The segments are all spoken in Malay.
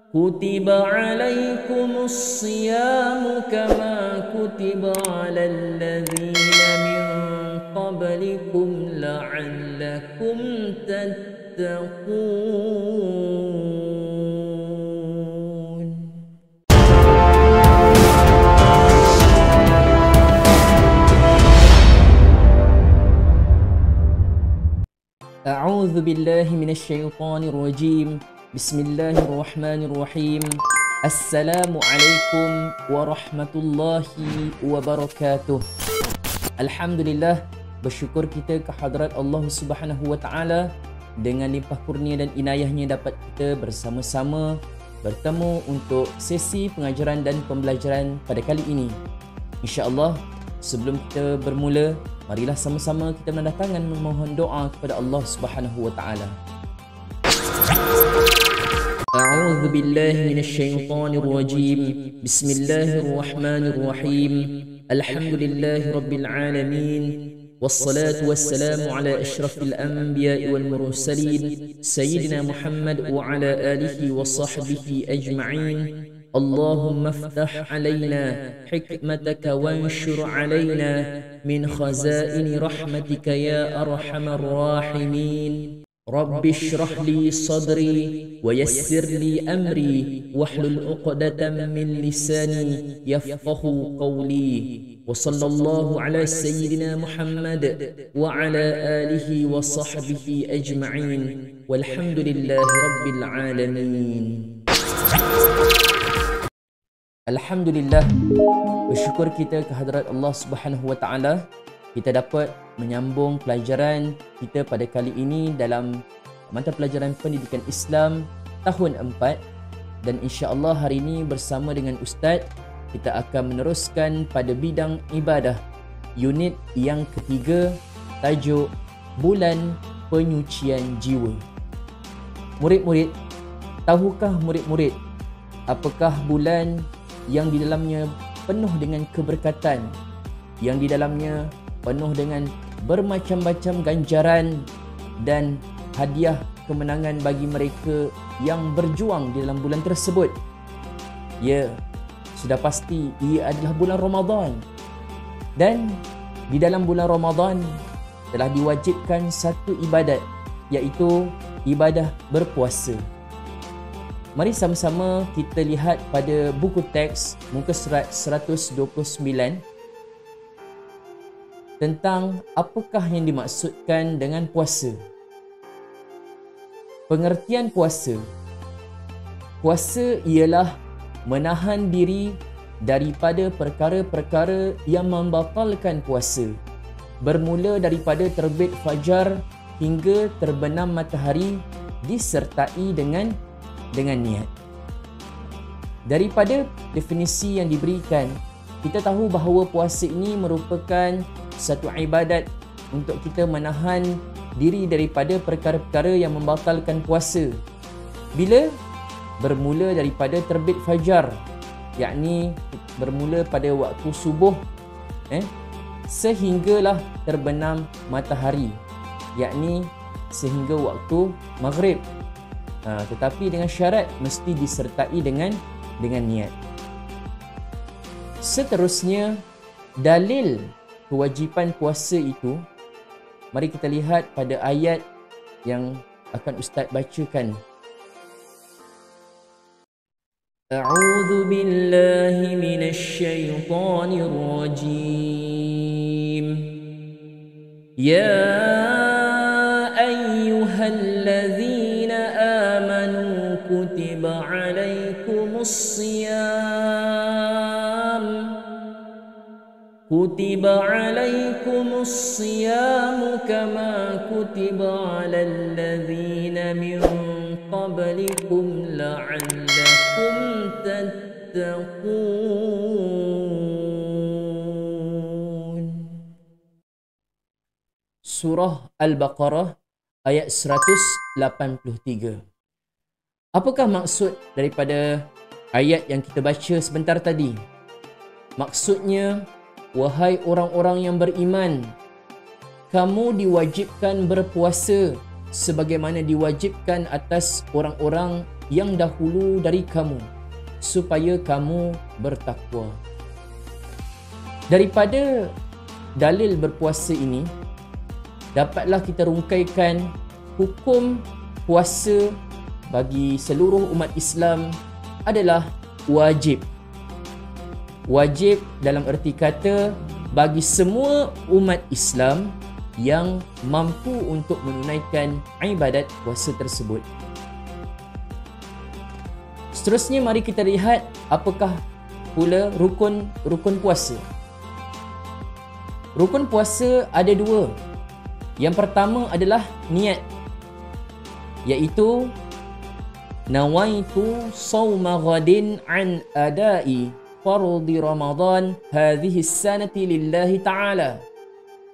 كتب عليكم الصيام كما كتب على الذين من قبلكم لعلكم تتقون. أعوذ بالله من الشيطان الرجيم. بسم الله الرحمن الرحيم. السلام عليكم ورحمة الله وبركاته. Alhamdulillah, bersyukur kita kehadrat Allah Subhanahu wa taala dengan limpah kurnia dan inayahnya dapat kita bersama-sama bertemu untuk sesi pengajaran dan pembelajaran pada kali ini. Insya-Allah, sebelum kita bermula, marilah sama-sama kita mendatangkan memohon doa kepada Allah Subhanahu wa taala. A'udzu billahi minasyaitonir rajim. Bismillahirrahmanirrahim. Alhamdulillahi rabbil alamin. Wassalatu wassalamu ala asyrafil anbiya'i wal mursalin sayyidina Muhammad wa ala alihi wa sahbihi ajma'in. اللهم افتح علينا حكمتك وانشر علينا من خزائن رحمتك يا أرحم الراحمين. رب اشرح لي صدري ويسر لي أمري واحلل عقدة من لساني يفقه قولي. وصلى الله على سيدنا محمد وعلى آله وصحبه أجمعين والحمد لله رب العالمين. Alhamdulillah, bersyukur kita kehadrat Allah Subhanahu wa taala, kita dapat menyambung pelajaran kita pada kali ini dalam mata pelajaran pendidikan Islam tahun 4, dan insya-Allah hari ini bersama dengan Ustaz kita akan meneruskan pada bidang ibadah unit yang ketiga, tajuk Bulan Penyucian Jiwa. Murid-murid, tahukah murid-murid apakah bulan yang di dalamnya penuh dengan keberkatan, yang di dalamnya penuh dengan bermacam-macam ganjaran dan hadiah kemenangan bagi mereka yang berjuang di dalam bulan tersebut? Ya, sudah pasti ia adalah bulan Ramadan. Dan di dalam bulan Ramadan telah diwajibkan satu ibadat, iaitu ibadah berpuasa. Mari sama-sama kita lihat pada buku teks muka surat 129 tentang apakah yang dimaksudkan dengan puasa. Pengertian puasa. Puasa ialah menahan diri daripada perkara-perkara yang membatalkan puasa, bermula daripada terbit fajar hingga terbenam matahari disertai dengan niat. Daripada definisi yang diberikan, kita tahu bahawa puasa ini merupakan satu ibadat untuk kita menahan diri daripada perkara-perkara yang membatalkan puasa. Bila? Bermula daripada terbit fajar, yakni bermula pada waktu subuh, sehinggalah terbenam matahari, yakni sehingga waktu maghrib. Tetapi dengan syarat mesti disertai dengan niat. Seterusnya, dalil kewajipan puasa itu, mari kita lihat pada ayat yang akan Ustaz bacakan. A'udzu billahi minasy syaithanir rajim. Ya ayyuhalladzina كتب عليكم الصيام كما كتب على الذين من قبلكم لعلكم تتقون. Surah Al-Baqarah ayat 183. Apakah maksud daripada ayat yang kita baca sebentar tadi? Maksudnya, wahai orang-orang yang beriman, kamu diwajibkan berpuasa sebagaimana diwajibkan atas orang-orang yang dahulu dari kamu supaya kamu bertakwa. Daripada dalil berpuasa ini, dapatlah kita rungkaikan hukum puasa bagi seluruh umat Islam adalah wajib. Wajib dalam erti kata bagi semua umat Islam yang mampu untuk menunaikan ibadat puasa tersebut. Seterusnya mari kita lihat apakah pula rukun puasa. Rukun puasa ada dua. Yang pertama adalah niat, iaitu nawaitu sawma ghadin an adai fardhi Ramadan hadhihi sanati lillahi ta'ala.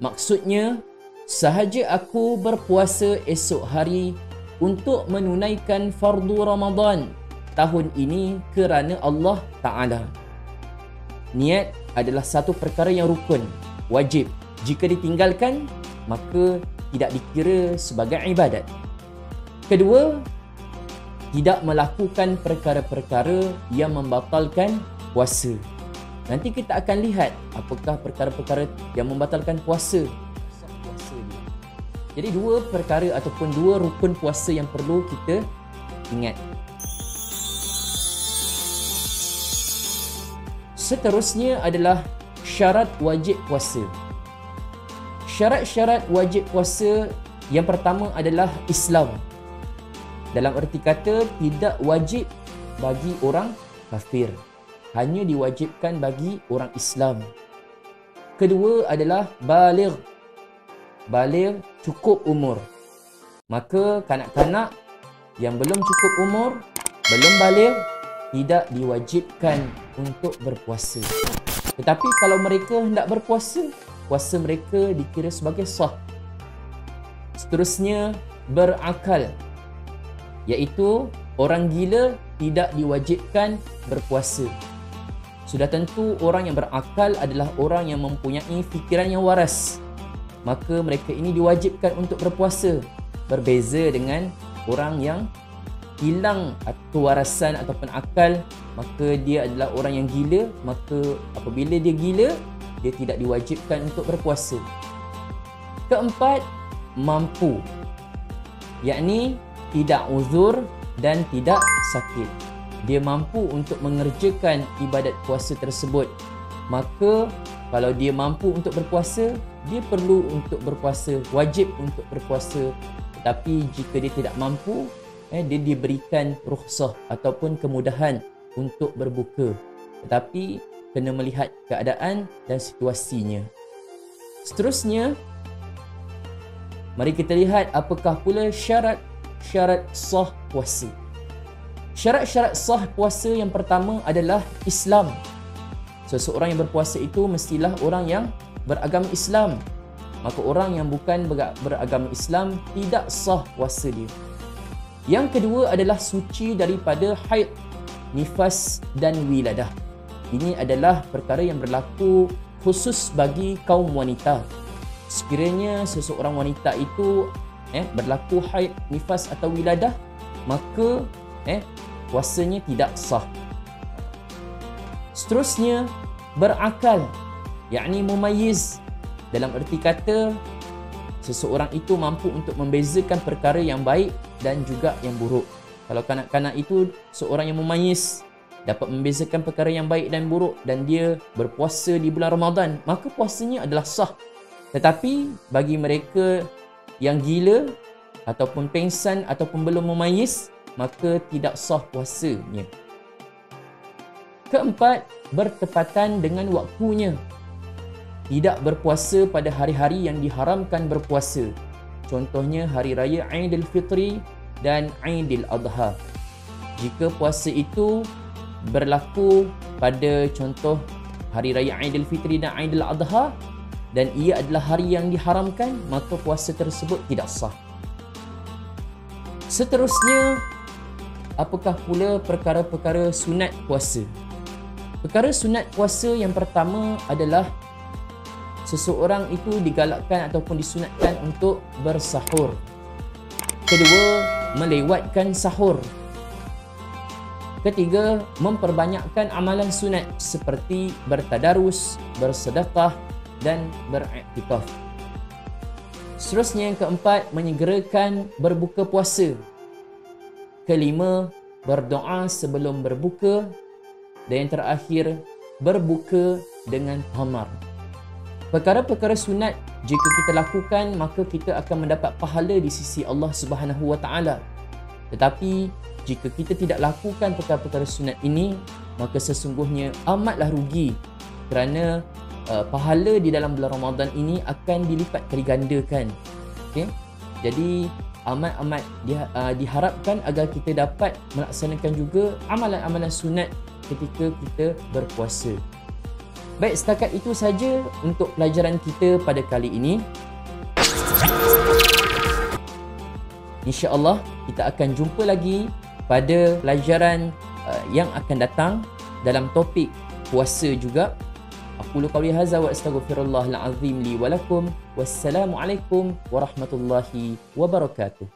Maksudnya, sahaja aku berpuasa esok hari untuk menunaikan fardu Ramadan tahun ini kerana Allah Ta'ala. Niat adalah satu perkara yang rukun, wajib. Jika ditinggalkan, maka tidak dikira sebagai ibadat. Kedua, tidak melakukan perkara-perkara yang membatalkan puasa. Nanti kita akan lihat apakah perkara-perkara yang membatalkan puasa. Jadi dua perkara ataupun dua rukun puasa yang perlu kita ingat. Seterusnya adalah syarat wajib puasa. Syarat-syarat wajib puasa yang pertama adalah Islam. Dalam erti kata tidak wajib bagi orang kafir, hanya diwajibkan bagi orang Islam. Kedua adalah baligh. Baligh cukup umur. Maka kanak-kanak yang belum cukup umur, belum baligh, tidak diwajibkan untuk berpuasa. Tetapi kalau mereka hendak berpuasa, puasa mereka dikira sebagai sah. Seterusnya, berakal, iaitu orang gila tidak diwajibkan berpuasa. Sudah tentu orang yang berakal adalah orang yang mempunyai fikiran yang waras, maka mereka ini diwajibkan untuk berpuasa. Berbeza dengan orang yang hilang kewarasan ataupun akal, maka dia adalah orang yang gila. Maka apabila dia gila, dia tidak diwajibkan untuk berpuasa. Keempat, mampu, yakni tidak uzur dan tidak sakit. Dia mampu untuk mengerjakan ibadat puasa tersebut. Maka kalau dia mampu untuk berpuasa, dia perlu untuk berpuasa, wajib untuk berpuasa. Tetapi jika dia tidak mampu, dia diberikan rukhsah ataupun kemudahan untuk berbuka. Tetapi kena melihat keadaan dan situasinya. Seterusnya, mari kita lihat apakah pula syarat sah puasa. Syarat-syarat sah puasa yang pertama adalah Islam. Seseorang yang berpuasa itu mestilah orang yang beragama Islam. Maka orang yang bukan beragama Islam tidak sah puasa dia. Yang kedua adalah suci daripada haid, nifas dan wiladah. Ini adalah perkara yang berlaku khusus bagi kaum wanita. Sekiranya seseorang wanita itu berlaku haid, nifas atau wiladah, maka puasanya tidak sah. Seterusnya, berakal, yakni mumayyiz. Dalam erti kata, seseorang itu mampu untuk membezakan perkara yang baik dan juga yang buruk. Kalau kanak-kanak itu seorang yang mumayyiz, dapat membezakan perkara yang baik dan buruk, dan dia berpuasa di bulan Ramadan, maka puasanya adalah sah. Tetapi bagi mereka yang gila ataupun pengsan ataupun belum mumayyiz, maka tidak sah puasanya. Keempat, bertepatan dengan waktunya. Tidak berpuasa pada hari-hari yang diharamkan berpuasa. Contohnya hari raya Aidilfitri dan Aidil Adha. Jika puasa itu berlaku pada contoh hari raya Aidilfitri dan Aidil Adha dan ia adalah hari yang diharamkan, maka puasa tersebut tidak sah. Seterusnya, apakah pula perkara-perkara sunat puasa? Perkara sunat puasa yang pertama adalah seseorang itu digalakkan ataupun disunatkan untuk bersahur. Kedua, melewatkan sahur. Ketiga, memperbanyakkan amalan sunat seperti bertadarus, bersedekah dan beriktikaf. Seterusnya yang keempat, menyegerakan berbuka puasa. Kelima, berdoa sebelum berbuka. Dan yang terakhir, berbuka dengan tamar. Perkara-perkara sunat jika kita lakukan, maka kita akan mendapat pahala di sisi Allah Subhanahu Wa Taala. Tetapi jika kita tidak lakukan perkara-perkara sunat ini, maka sesungguhnya amatlah rugi, kerana pahala di dalam bulan Ramadan ini akan dilipat kali gandakan. Okay? Jadi amat diharapkan agar kita dapat melaksanakan juga amalan-amalan sunat ketika kita berpuasa. Baik, setakat itu saja untuk pelajaran kita pada kali ini. InsyaAllah kita akan jumpa lagi pada pelajaran yang akan datang dalam topik puasa juga. Aqulu qawli hadza wa astaghfirullahal azim li wa lakum. Wassalamualaikum warahmatullahi wabarakatuh.